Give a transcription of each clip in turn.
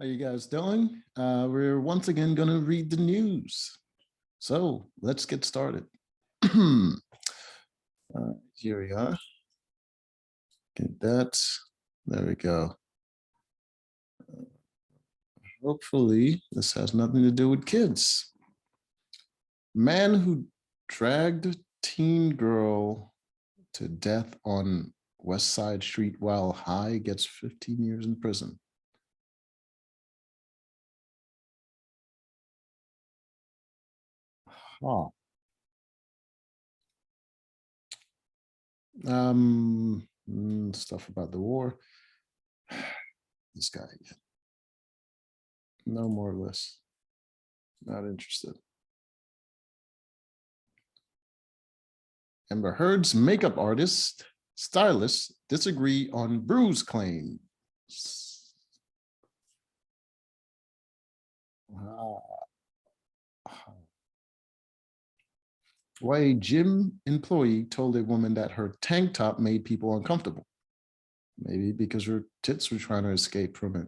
How you guys doing? We're once again going to read the news. So let's get started. Here we are. Get that. There we go. Hopefully this has nothing to do with kids. Man who dragged teen girl to death on West Side Street while high gets 15 years in prison. Huh. Stuff about the war. This guy again. No more of this. Not interested. Amber Heard's makeup artist, stylist disagree on bruise claims. Why a gym employee told a woman that her tank top made people uncomfortable. Maybe because her tits were trying to escape from it.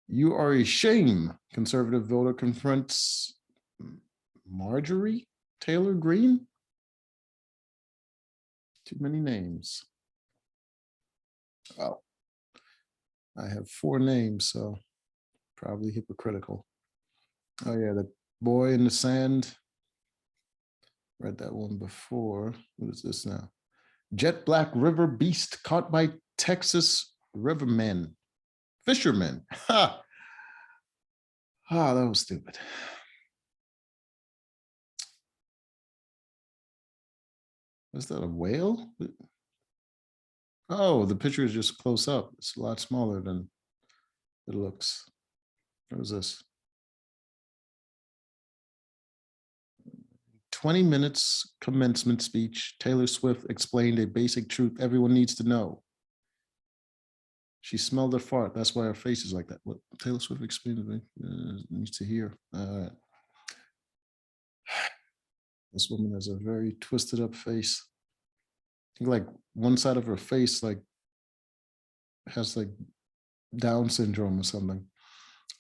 You are a shame. Conservative voter confronts Marjorie Taylor Greene. Too many names. Oh, I have 4 names, so probably hypocritical. Oh yeah, the boy in the sand. Read that one before. What is this now? Jet black river beast caught by Texas rivermen. Fishermen. Ha! Ah, that was stupid. Is that a whale? Oh, the picture is just close up. It's a lot smaller than it looks. What is this? 20 minutes commencement speech. Taylor Swift explained a basic truth everyone needs to know. She smelled a fart. That's why her face is like that. What Taylor Swift explained to me needs to hear. This woman has a very twisted up face. I think like one side of her face like has like Down syndrome or something.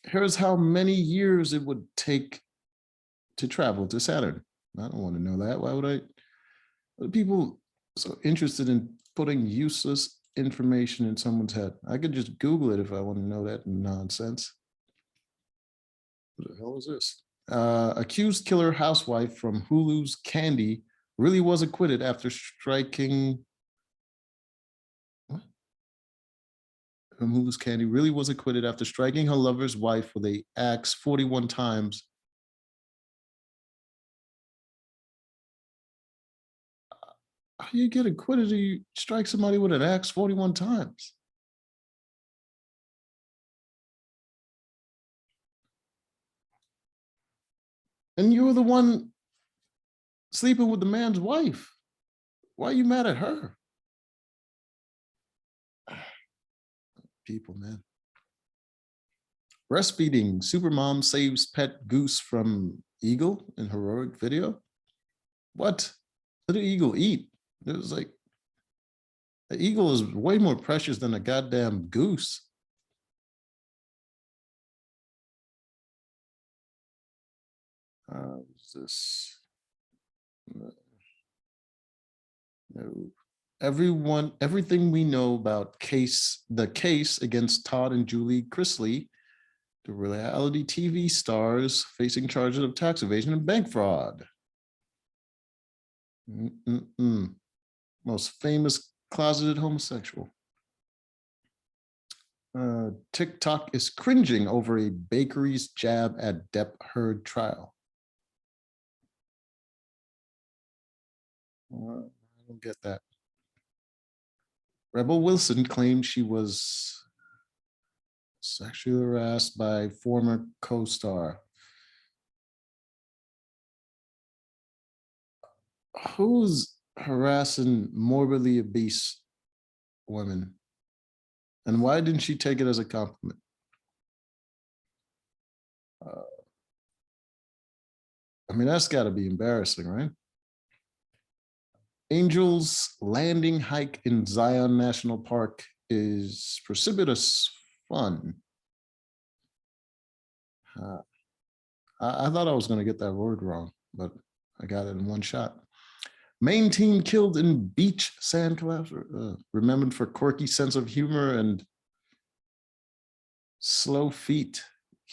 Here's how many years it would take to travel to Saturn. I don't want to know that. Why would I? What are people so interested in putting useless information in someone's head? I could just Google it if I want to know that nonsense. What the hell is this? Accused killer housewife from Hulu's Candy really was acquitted after striking. What? From Hulu's Candy really was acquitted after striking her lover's wife with an axe 41 times. How do you get acquitted if you strike somebody with an axe 41 times? And you were the one sleeping with the man's wife. Why are you mad at her? People, man. Breastfeeding. Supermom saves pet goose from eagle in heroic video. What? What did the eagle eat? It was like, the eagle is way more precious than a goddamn goose. Is this? No. Everything we know about the case against Todd and Julie Chrisley, the reality TV stars facing charges of tax evasion and bank fraud. Most famous closeted homosexual. TikTok is cringing over a bakery's jab at Depp Heard trial. I don't get that. Rebel Wilson claimed she was sexually harassed by former co-star. Who's harassing morbidly obese women? And why didn't she take it as a compliment? I mean, that's got to be embarrassing, right? Angel's Landing hike in Zion National Park is precipitous fun. I thought I was going to get that word wrong, but I got it in one shot. Main team killed in beach sand collapse, remembered for quirky sense of humor and slow feet.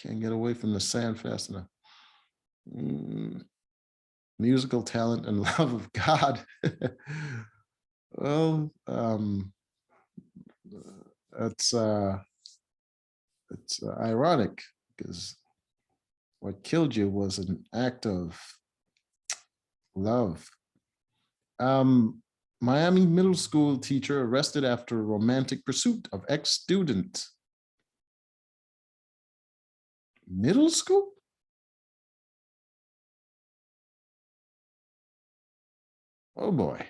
Can't get away from the sand fast enough. Musical talent and love of God. Well, it's ironic because what killed you was an act of love. Miami middle school teacher arrested after romantic pursuit of ex-student. Middle school? Oh boy.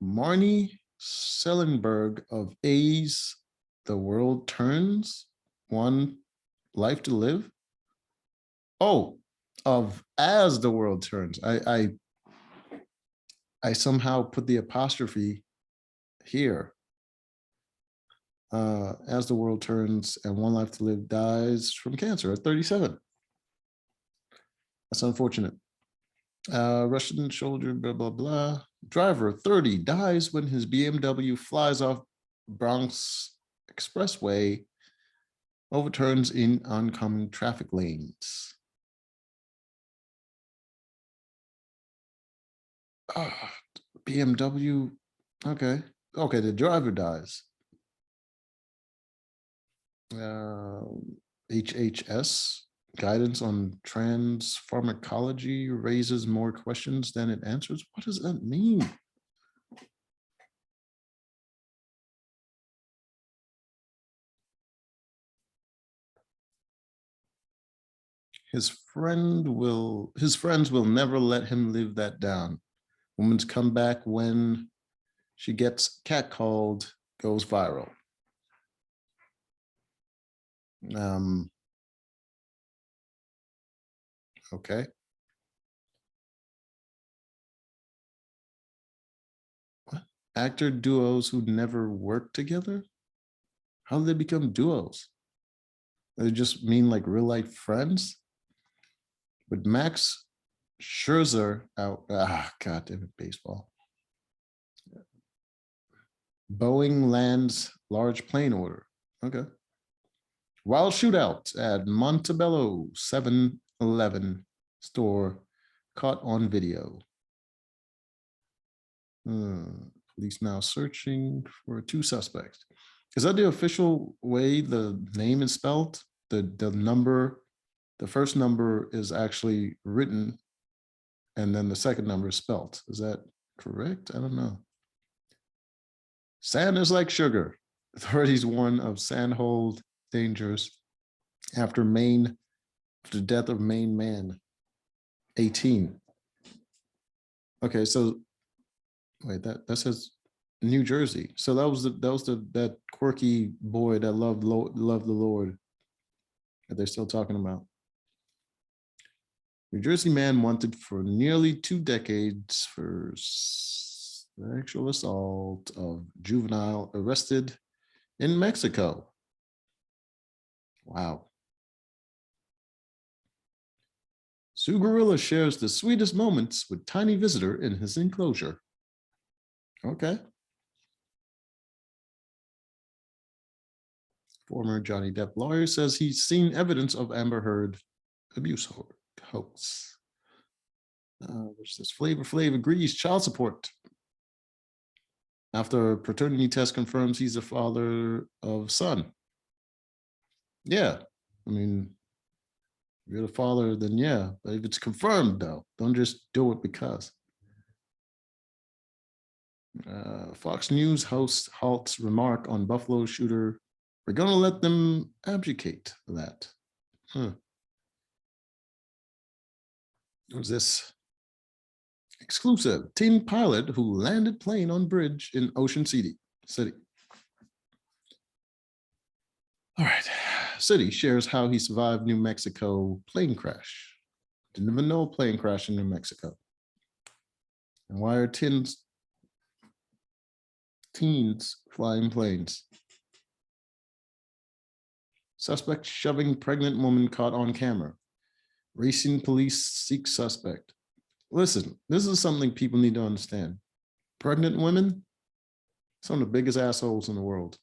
Marnie Sellenberg of A's The World Turns, One Life to Live. Oh, of As the World Turns. I somehow put the apostrophe here. As the World Turns and One Life to Live dies from cancer at 37. That's unfortunate. Russian soldier, blah, blah, blah. Driver 30 dies when his BMW flies off Bronx Expressway, overturns in oncoming traffic lanes. BMW, okay. Okay, the driver dies. HHS, guidance on trans pharmacology raises more questions than it answers. What does that mean? His friends will never let him live that down. Woman's comeback when she gets catcalled goes viral. Okay. What? Actor duos who never work together? How do they become duos? They just mean like real life friends? With Max Scherzer out, God damn it, baseball. Boeing lands large plane order. Okay. Wild shootout at Montebello 7-Eleven store caught on video. Police now searching for 2 suspects. Is that the official way the name is spelled? The number, the first number is actually written and then the second number is spelled. Is that correct? I don't know. Sand is like sugar. Authorities warn of sand hold dangers after the death of Maine man, 18. Okay, so wait, that says New Jersey. So that quirky boy that loved the Lord that they're still talking about. New Jersey man wanted for nearly 2 decades for sexual assault of juvenile arrested in Mexico. Wow. Sue Gorilla shares the sweetest moments with tiny visitor in his enclosure. Okay. Former Johnny Depp lawyer says he's seen evidence of Amber Heard abuse hoax. Which says Flavor Flav agrees child support. After paternity test confirms he's the father of son. Yeah, I mean, if you're the father, then yeah. But if it's confirmed, though, don't just do it because. Fox News host halts remark on Buffalo shooter. We're going to let them abdicate that. What's this? Exclusive. Teen pilot who landed plane on bridge in Ocean City. All right. City shares how he survived New Mexico plane crash. Didn't even know a plane crash in New Mexico. And why are teens flying planes? Suspect shoving pregnant woman caught on camera. Racing police seek suspect. Listen, this is something people need to understand. Pregnant women, some of the biggest assholes in the world.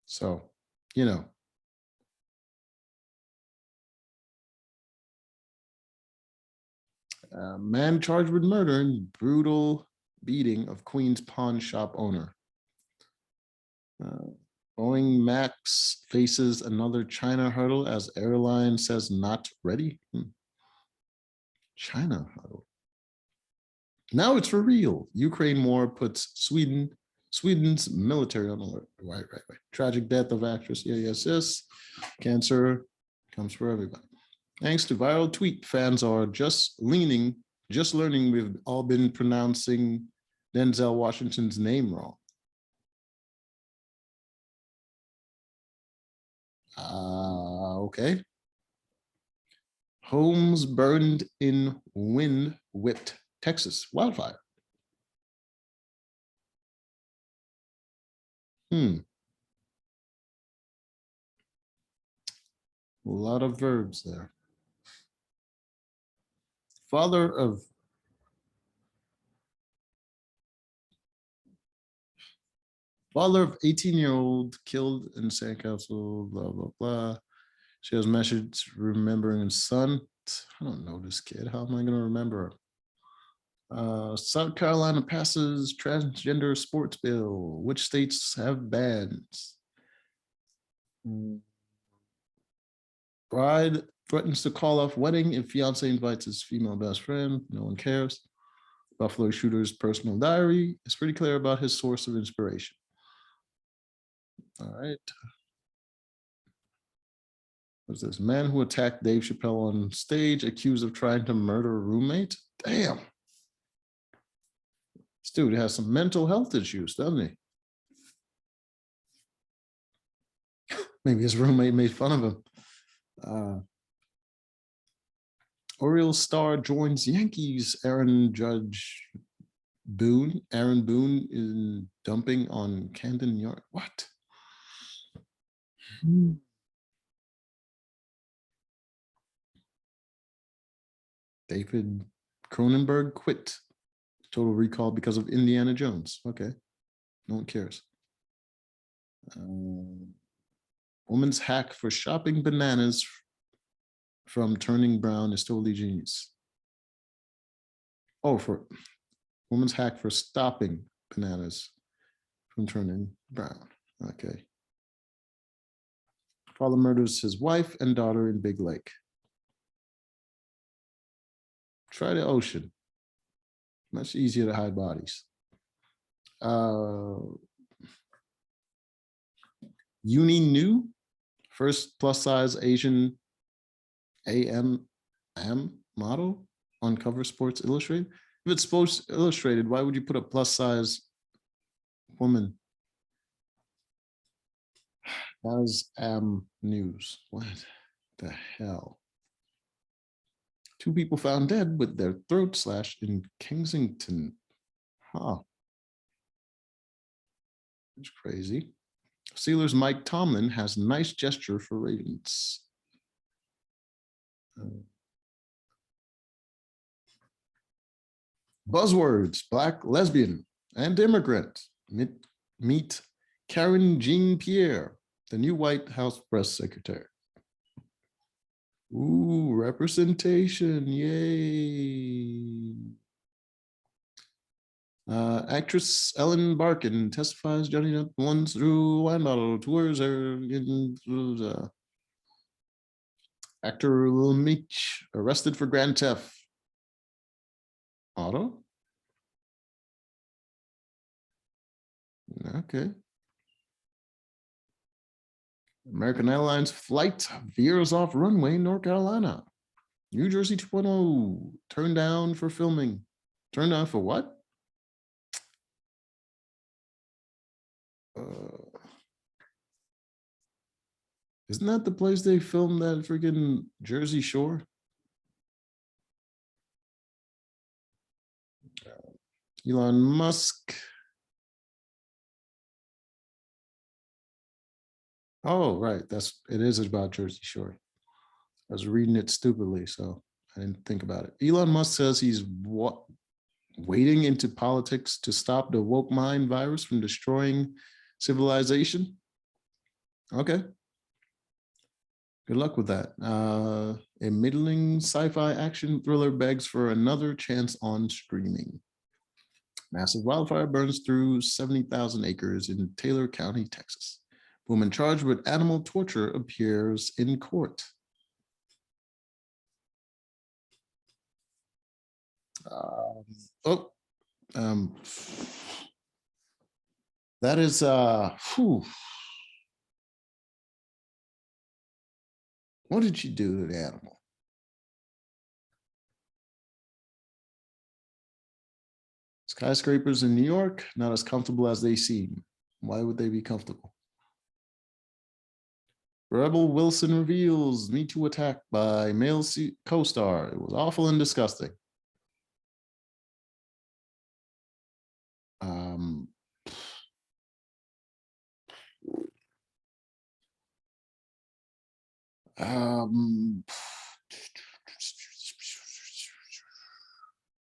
So, you know. Man charged with murder and brutal beating of Queens pawn shop owner. Boeing Max faces another China hurdle as airline says not ready. China hurdle. Now it's for real. Ukraine war puts Sweden's military on alert. Right. Tragic death of actress. Yes. Cancer comes for everybody. Thanks to viral tweet, fans are just learning we've all been pronouncing Denzel Washington's name wrong. Okay. Homes burned in wind-whipped Texas wildfire. A lot of verbs there. Father of 18-year-old killed in Sandcastle, blah, blah, blah. Shares message remembering his son. I don't know this kid. How am I going to remember? South Carolina passes transgender sports bill. Which states have bans? Bride threatens to call off wedding if fiance invites his female best friend. No one cares. Buffalo shooter's personal diary is pretty clear about his source of inspiration. All right. What's this? Man who attacked Dave Chappelle on stage, accused of trying to murder a roommate. Damn. This dude has some mental health issues, doesn't he? Maybe his roommate made fun of him. Orioles star joins Yankees. Aaron Boone is dumping on Camden Yard. What? David Cronenberg quit Total Recall because of Indiana Jones. Okay, no one cares. Woman's hack for shopping bananas from turning brown is totally genius. Oh, for woman's hack for stopping bananas from turning brown. Okay. Father murders his wife and daughter in Big Lake. Try the ocean. Much easier to hide bodies. Uni New, first plus size Asian AM model on cover Sports Illustrated. If it's Sports Illustrated, why would you put a plus size woman as news? What the hell? 2 people found dead with their throat slashed in Kensington. Huh. It's crazy. Steelers Mike Tomlin has nice gesture for Ravens. Buzzwords: Black, lesbian, and immigrant. Meet Karen Jean-Pierre, the new White House press secretary. Ooh, representation, yay. Actress Ellen Barkin testifies Johnny Depp once through wine bottle tours her actor Lil Meech arrested for grand theft auto. Okay. American Airlines flight veers off runway, North Carolina. New Jersey 2.0 turned down for filming. Turned down for what? Isn't that the place they filmed that freaking Jersey Shore? Elon Musk. Oh, right. It is about Jersey Shore. I was reading it stupidly, so I didn't think about it. Elon Musk says he's wading into politics to stop the woke mind virus from destroying civilization. Okay. Good luck with that. A middling sci-fi action thriller begs for another chance on streaming. Massive wildfire burns through 70,000 acres in Taylor County, Texas. Woman charged with animal torture appears in court. That is what did she do to the animal? Skyscrapers in New York, not as comfortable as they seem. Why would they be comfortable? Rebel Wilson reveals Me Too attack by male co-star. It was awful and disgusting.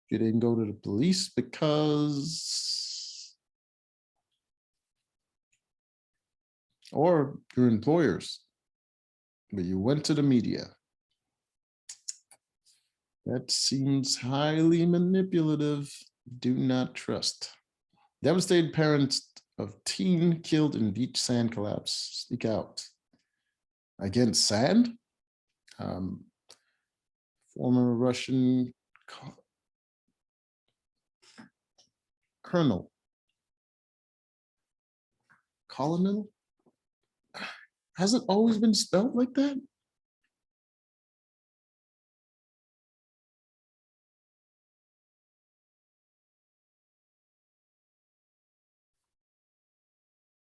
You didn't go to the police because, or your employers, but you went to the media. That seems highly manipulative. Do not trust. Devastated parents of teen killed in beach sand collapse. Speak out. Against sand? Former Russian colonel. Colonel? Has it always been spelled like that?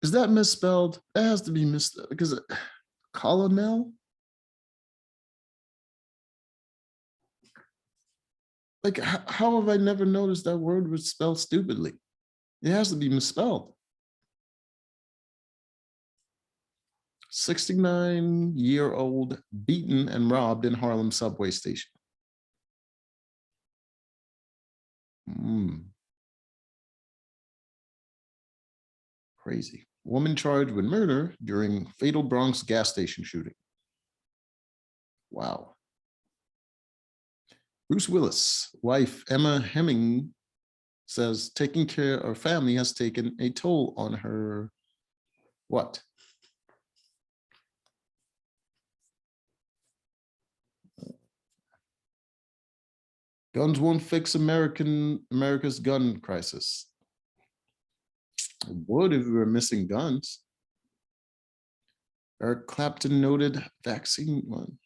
Is that misspelled? That has to be misspelled because colonel? Like, how have I never noticed that word was spelled stupidly? It has to be misspelled. 69-year-old beaten and robbed in Harlem subway station. Crazy. Woman charged with murder during fatal Bronx gas station shooting. Wow. Bruce Willis, wife Emma Hemming says taking care of family has taken a toll on her. What? Guns won't fix America's gun crisis. It would if we were missing guns. Eric Clapton noted vaccine one.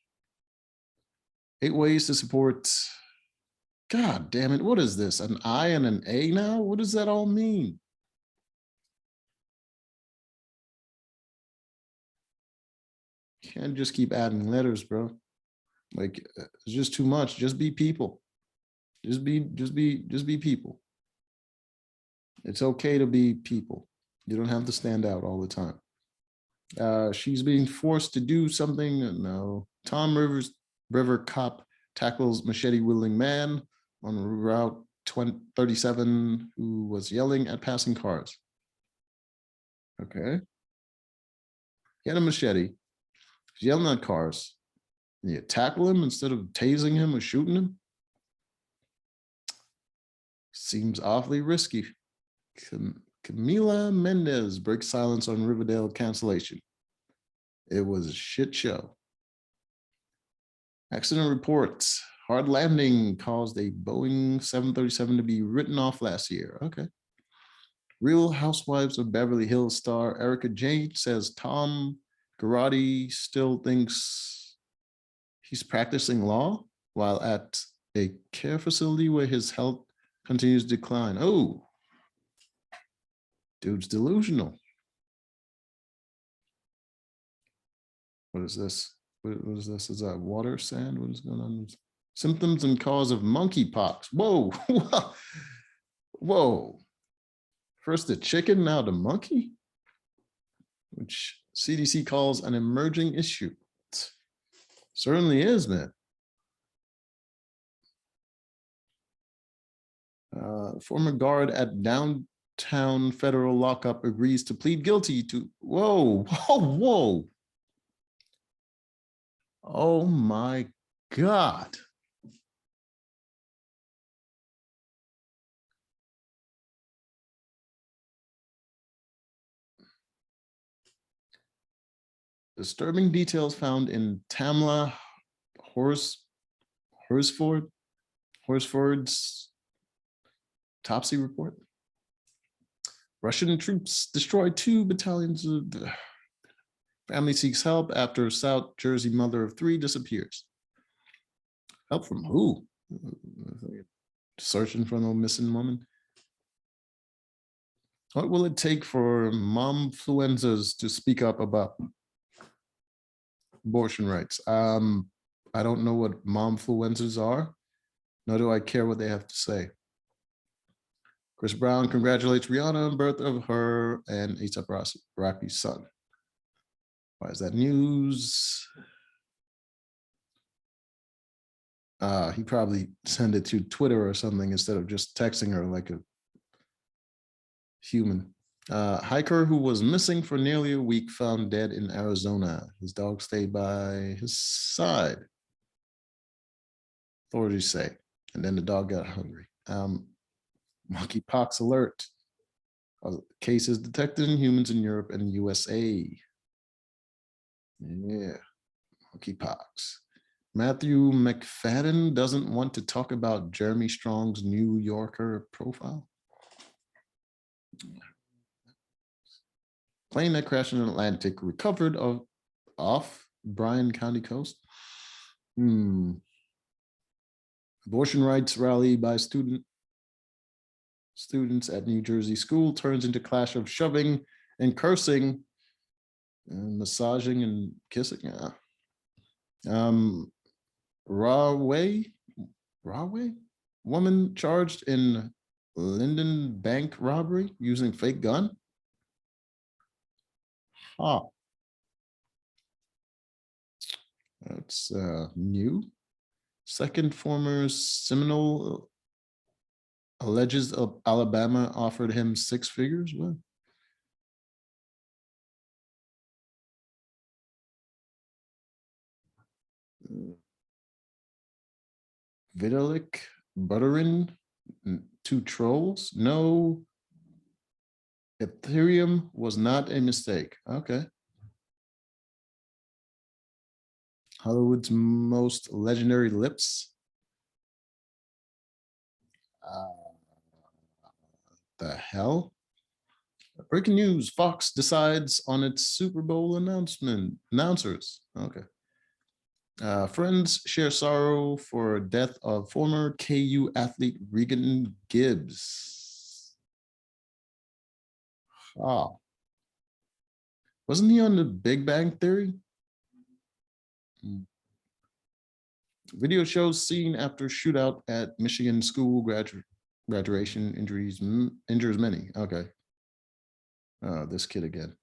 8 ways to support. God damn it. What is this? An I and an A now? What does that all mean? Can't just keep adding letters, bro. Like, it's just too much. Just be people. Just be people. It's okay to be people. You don't have to stand out all the time. She's being forced to do something. No. Tom River cop tackles machete-wielding man on Route 37 who was yelling at passing cars. Okay. He had a machete. He's yelling at cars. And you tackle him instead of tasing him or shooting him? Seems awfully risky. Camila Mendez breaks silence on Riverdale cancellation. It was a shit show. Accident reports. Hard landing caused a Boeing 737 to be written off last year. Okay. Real Housewives of Beverly Hills star Erica Jane says Tom Garrotti still thinks he's practicing law while at a care facility where his health continues to decline. Oh, dude's delusional. What is this? What is this? Is that water, sand? What is going on? Symptoms and cause of monkeypox. Whoa. Whoa. First the chicken, now the monkey, which CDC calls an emerging issue. Certainly is, man. Former guard at downtown federal lockup agrees to plead guilty to, whoa, whoa. Oh my God. Disturbing details found in Tamla Horsford's autopsy report. Russian troops destroyed 2 battalions of the family seeks help after South Jersey mother of 3 disappears. Help from who? Searching for no missing woman. What will it take for momfluenzas to speak up about abortion rights? I don't know what momfluenzas are, nor do I care what they have to say. Chris Brown congratulates Rihanna on birth of her and A$AP Rocky's son. Why is that news? He probably sent it to Twitter or something instead of just texting her like a human. Hiker who was missing for nearly a week found dead in Arizona. His dog stayed by his side, authorities say, and then the dog got hungry. Monkeypox alert. Cases detected in humans in Europe and USA. Yeah, monkeypox. Matthew McFadden doesn't want to talk about Jeremy Strong's New Yorker profile. Plane that crashed in the Atlantic recovered off Bryan County coast. Abortion rights rally by students at New Jersey school turns into clash of shoving and cursing and massaging and kissing. Rahway woman charged in Linden bank robbery using fake gun. That's new. Second former Seminole alleges of Alabama offered him 6 figures. What? Vitalik Buterin, 2 trolls. No, Ethereum was not a mistake. Okay. Hollywood's most legendary lips. The hell? Breaking news, Fox decides on its Super Bowl announcers. Okay. Friends share sorrow for death of former KU athlete Regan Gibbs. Wasn't he on the Big Bang Theory? Video shows scene after shootout at Michigan school graduation injures many. Okay. This kid again.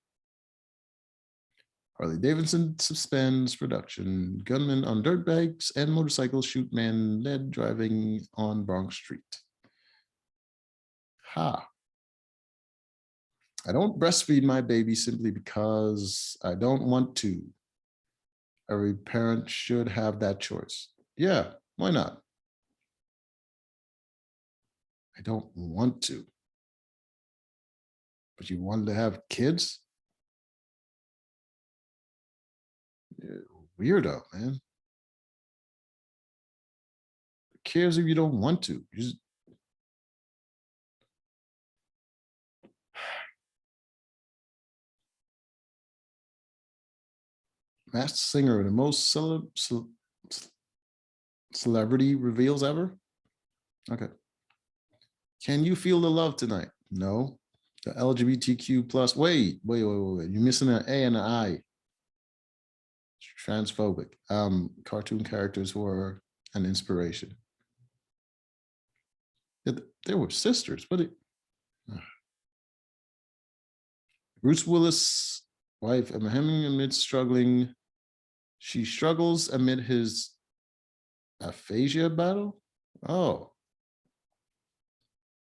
Harley Davidson suspends production. Gunmen on dirt bikes and motorcycles shoot man led driving on Bronx Street. I don't breastfeed my baby simply because I don't want to. Every parent should have that choice. Yeah, why not? I don't want to. But you wanted to have kids? Weirdo, man. Who cares if you don't want to? You just... Masked Singer, the most celebrity reveals ever. Okay. Can you feel the love tonight? No. The LGBTQ plus. Wait. You're missing an A and an I. Transphobic. Cartoon characters who are an inspiration. They were sisters, but Bruce Willis' wife, Emma Hemming, amid struggling. She struggles amid his aphasia battle. Oh,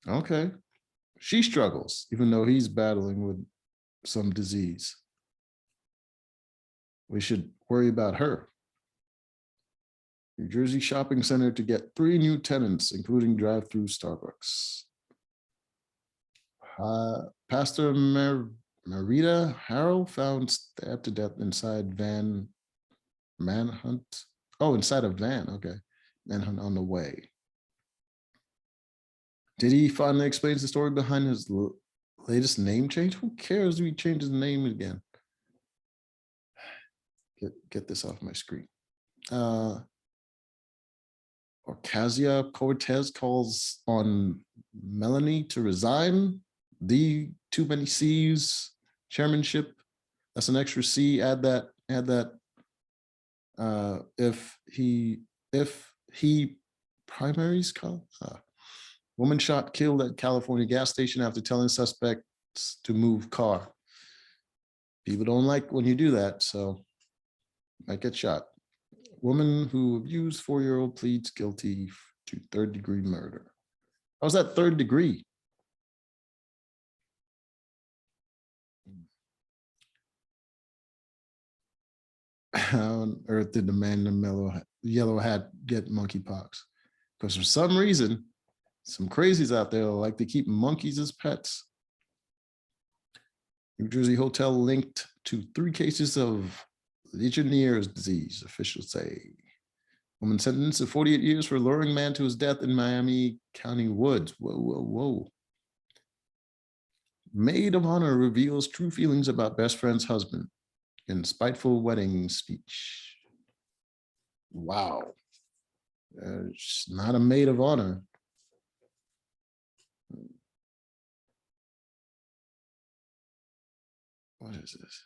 okay. She struggles, even though he's battling with some disease. We should worry about her. New Jersey shopping center to get 3 new tenants, including drive-through Starbucks. Pastor Marita Harrell found stabbed to death inside van manhunt. Oh, inside a van. Okay. Manhunt on the way. Did he finally explain the story behind his latest name change? Who cares if he changes his name again? Get this off my screen. Ocasio Cortez calls on Melanie to resign the too many C's chairmanship. That's an extra C. Add that. If he primaries call. Woman shot, killed at California gas station after telling suspects to move car. People don't like when you do that, so might get shot. Woman who abused 4-year-old pleads guilty to 3rd-degree murder. How's that 3rd degree? How on earth did the man in the yellow hat get monkeypox? Because for some reason, some crazies out there like to keep monkeys as pets. New Jersey hotel linked to 3 cases of Legionnaire's disease, officials say. Woman sentenced to 48 years for luring man to his death in Miami County woods. Whoa. Maid of honor reveals true feelings about best friend's husband in spiteful wedding speech. Wow. She's not a maid of honor. What is this?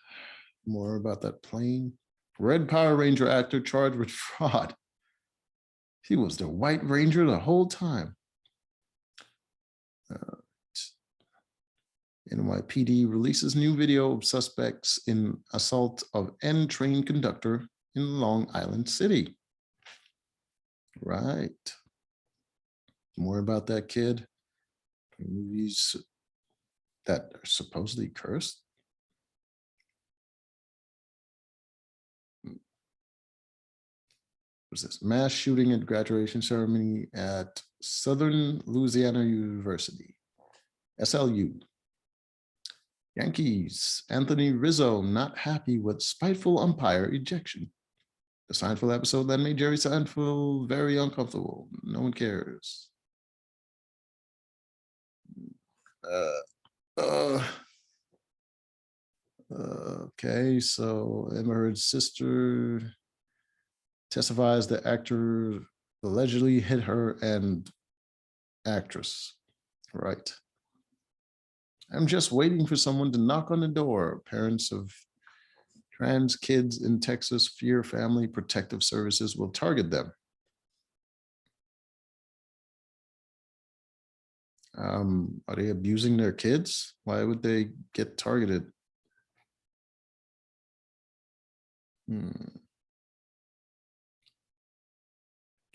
More about that plane. Red Power Ranger actor charged with fraud. He was the White Ranger the whole time. NYPD releases new video of suspects in assault of N-train conductor in Long Island City. Right. More about that kid. Movies that are supposedly cursed. What's this? Mass shooting at graduation ceremony at Southern Louisiana University, SLU. Yankees, Anthony Rizzo not happy with spiteful umpire ejection. The Seinfeld episode that made Jerry Seinfeld very uncomfortable. No one cares. Okay, so Emma Heard's sister testifies the actor allegedly hit her and actress. Right. I'm just waiting for someone to knock on the door. Parents of trans kids in Texas fear family protective services will target them. Are they abusing their kids? Why would they get targeted?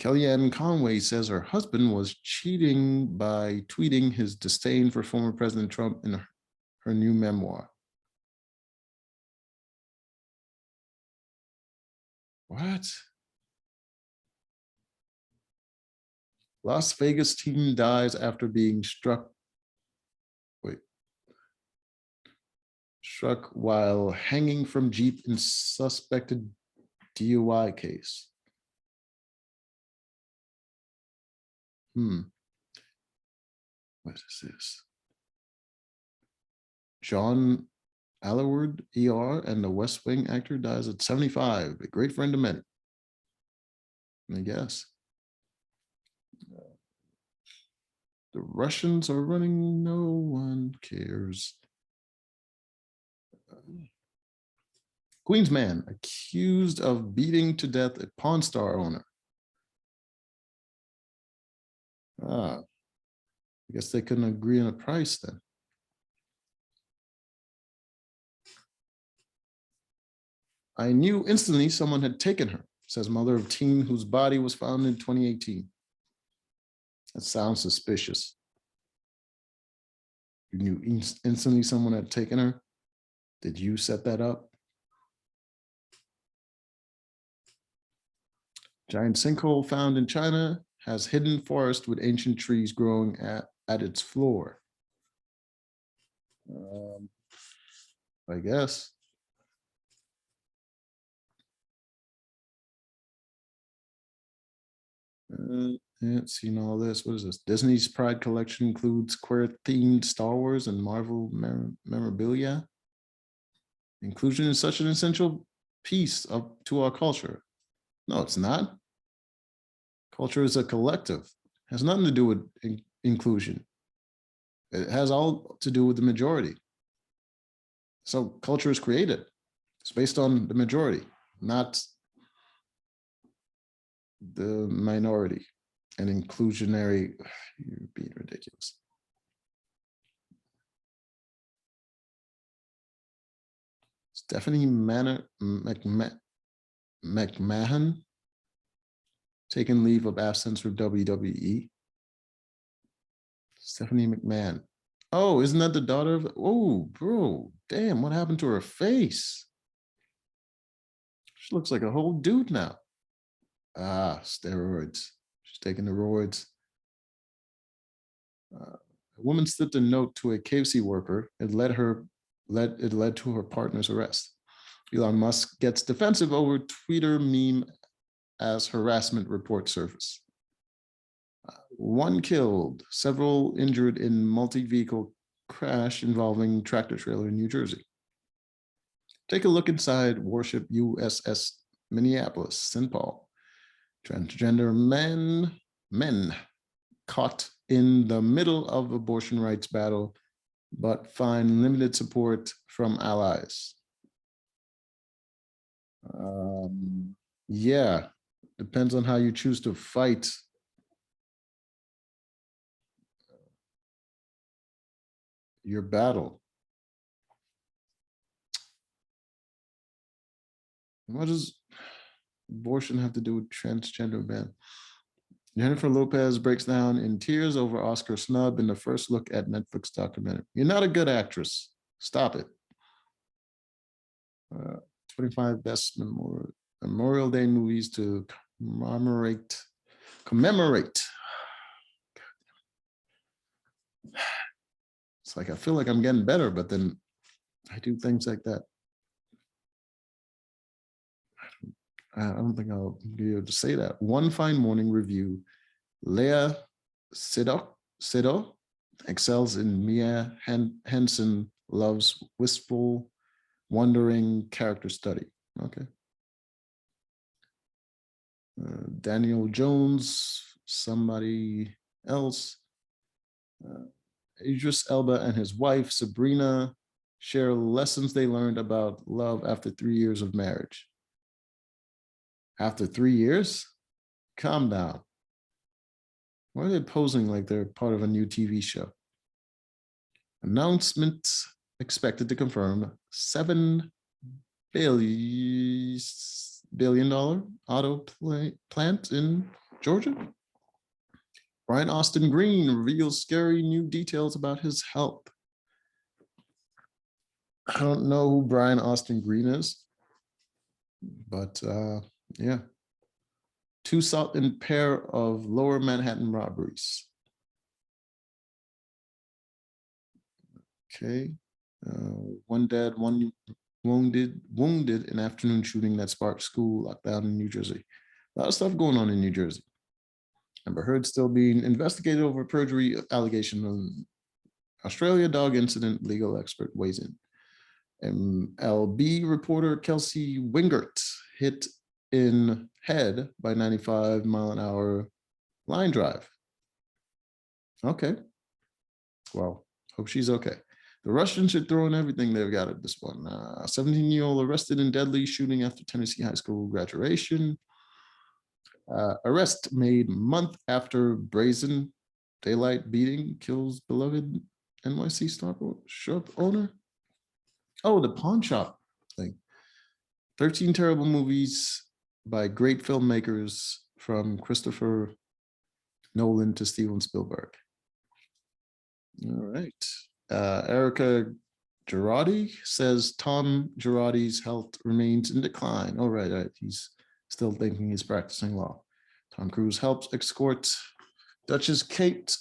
Kellyanne Conway says her husband was cheating by tweeting his disdain for former President Trump in her new memoir. What? Las Vegas teen dies after being struck while hanging from Jeep in suspected DUI case. What is this? John Allward, ER, and the West Wing actor dies at 75, a great friend of many. I guess. The Russians are running, no one cares. Queens man accused of beating to death a Pawn Star owner. I guess they couldn't agree on a price then. I knew instantly someone had taken her, says mother of teen whose body was found in 2018. That sounds suspicious. You knew instantly someone had taken her? Did you set that up? Giant sinkhole found in China has hidden forest with ancient trees growing at its floor. I guess. Yeah, seen all this. What is this? Disney's Pride collection includes queer-themed Star Wars and Marvel memorabilia. Inclusion is such an essential piece to our culture. No, it's not. Culture is a collective. It has nothing to do with inclusion. It has all to do with the majority. So culture is created. It's based on the majority, not the minority. And inclusionary, you're being ridiculous. Stephanie McMahon taken leave of absence from WWE. Stephanie McMahon. Oh, isn't that the daughter of? Oh, bro, damn! What happened to her face? She looks like a whole dude now. Ah, steroids. She's taking the roids. A woman slipped a note to a KFC worker. It led to her partner's arrest. Elon Musk gets defensive over Twitter meme as harassment report surface. One killed, several injured in multi-vehicle crash involving tractor trailer in New Jersey. Take a look inside Warship USS Minneapolis, St. Paul. Transgender men caught in the middle of abortion rights battle, but find limited support from allies. Yeah, depends on how you choose to fight. Your battle. What does abortion have to do with transgender men? Jennifer Lopez breaks down in tears over Oscar snub in the first look at Netflix documentary. You're not a good actress. Stop it. 25 best Memorial Day movies to commemorate. It's like I feel like I'm getting better, but then I do things like that. I don't think I'll be able to say that. One Fine Morning review. Leah Seydoux excels in Mia Hansen loves wistful, wondering character study. Okay. Daniel Jones, somebody else. Idris Elba and his wife, Sabrina, share lessons they learned about love after 3 years of marriage. After 3 years? Calm down. Why are they posing like they're part of a new TV show? Announcement expected to confirm $7 billion auto plant in Georgia. Brian Austin Green reveals scary new details about his health. I don't know who Brian Austin Green is, but yeah. 2 sought in pair of lower Manhattan robberies. Okay. One dead, one wounded in afternoon shooting that sparked school lockdown in New Jersey. A lot of stuff going on in New Jersey. Amber Heard still being investigated over perjury allegation on Australia dog incident, legal expert weighs in. MLB reporter Kelsey Wingert hit in head by 95-mile-an-hour line drive. Okay. Well, hope she's okay. The Russians should throw in everything they've got at this one. 17-year-old arrested in deadly shooting after Tennessee high school graduation. Arrest made month after brazen Daylight beating kills beloved NYC shop owner. Oh, the pawn shop thing. 13 terrible movies by great filmmakers from Christopher Nolan to Steven Spielberg. All right. Erica Girardi says Tom Girardi's health remains in decline. All right. He's still thinking he's practicing law. Tom Cruise helps escort Duchess Kate.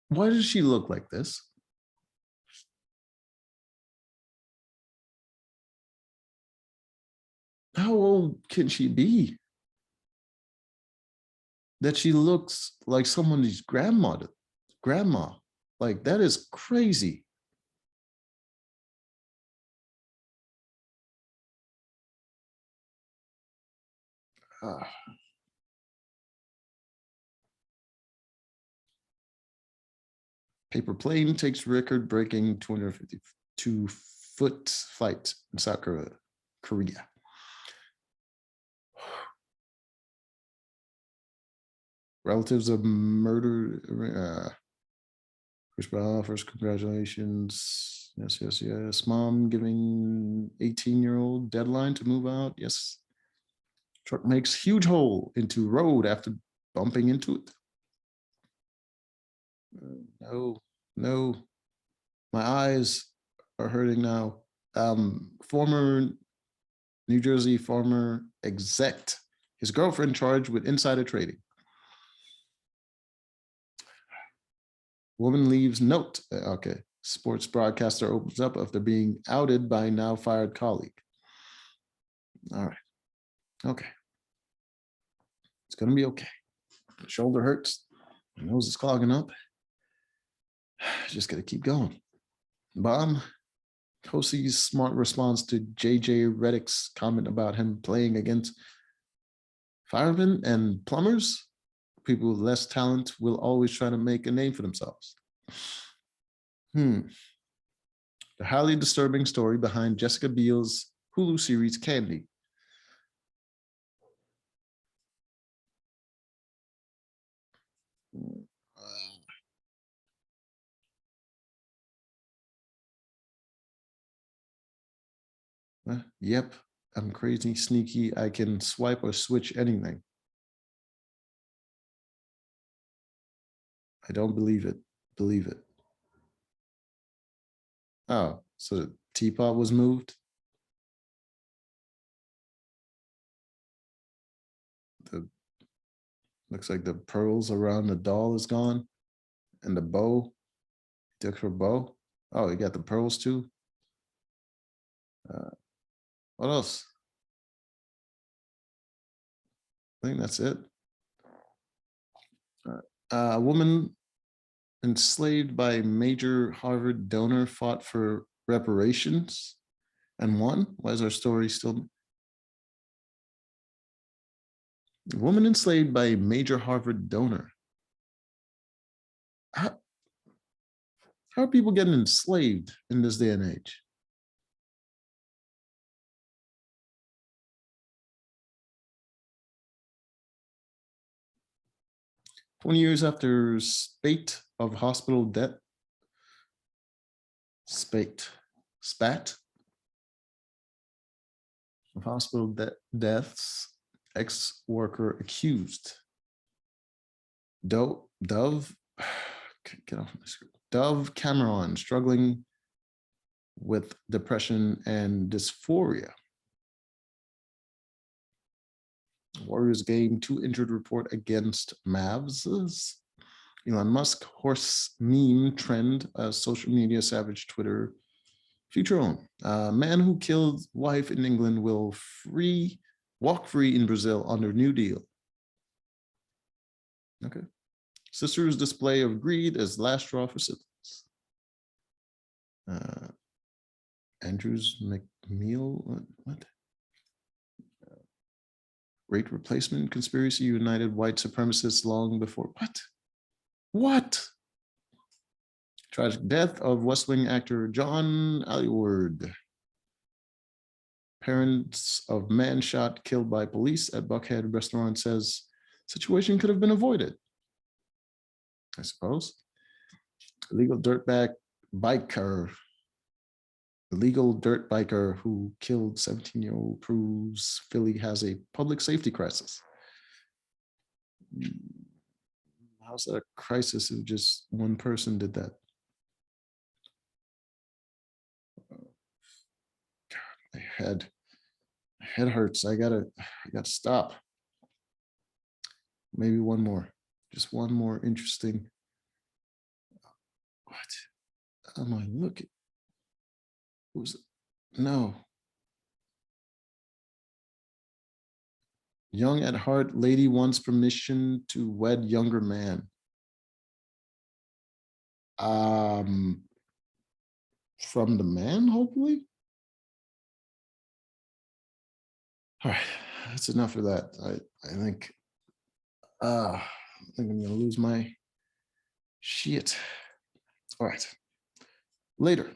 Why does she look like this? How old can she be? That she looks like someone's grandma. Like, that is crazy. Paper plane takes record-breaking 252-foot flight in South Korea. Relatives of murder. First, congratulations. Yes. Mom giving 18-year-old deadline to move out. Yes. Truck makes huge hole into road after bumping into it. No. My eyes are hurting now. Former New Jersey farmer exec, his girlfriend charged with insider trading. Woman leaves note. Okay. Sports broadcaster opens up after being outed by now fired colleague. All right. Okay. It's going to be okay. The shoulder hurts. My nose is clogging up. Just got to keep going. Bomb. Kosei's smart response to JJ Redick's comment about him playing against firemen and plumbers. People with less talent will always try to make a name for themselves. The highly disturbing story behind Jessica Biel's Hulu series Candy. Yep, I'm crazy sneaky. I can swipe or switch anything. I don't believe it. Believe it. Oh, so the teapot was moved? Looks like the pearls around the doll is gone. And the bow. Took her bow. Oh, you got the pearls too? What else? I think that's it. A woman enslaved by major Harvard donor fought for reparations and won. Why is our story still? A woman enslaved by a major Harvard donor. How are people getting enslaved in this day and age? "20 years after spate of hospital death, spat of hospital deaths, ex-worker accused. Dove, get off my screen. Dove Cameron struggling with depression and dysphoria. Warriors game 2 injured report against Mavs. Elon Musk horse meme trend, social media savage Twitter future own. Man who killed wife in England will walk free in Brazil under New Deal. Okay. Sister's display of greed as last straw for citizens. Andrews McNeil, what? Great replacement conspiracy united white supremacists long before. What? Tragic death of West Wing actor John Alliward. Parents of man shot killed by police at Buckhead restaurant says situation could have been avoided, I suppose. Illegal dirtbag biker. Illegal dirt biker who killed 17-year-old proves Philly has a public safety crisis. How's that a crisis if just one person did that? God, my head hurts. I gotta stop. Maybe one more, just one more interesting. What am I looking? Who's it? No. Young at heart, lady wants permission to wed younger man. From the man, hopefully. All right, that's enough of that. I think I'm gonna lose my shit. All right, later.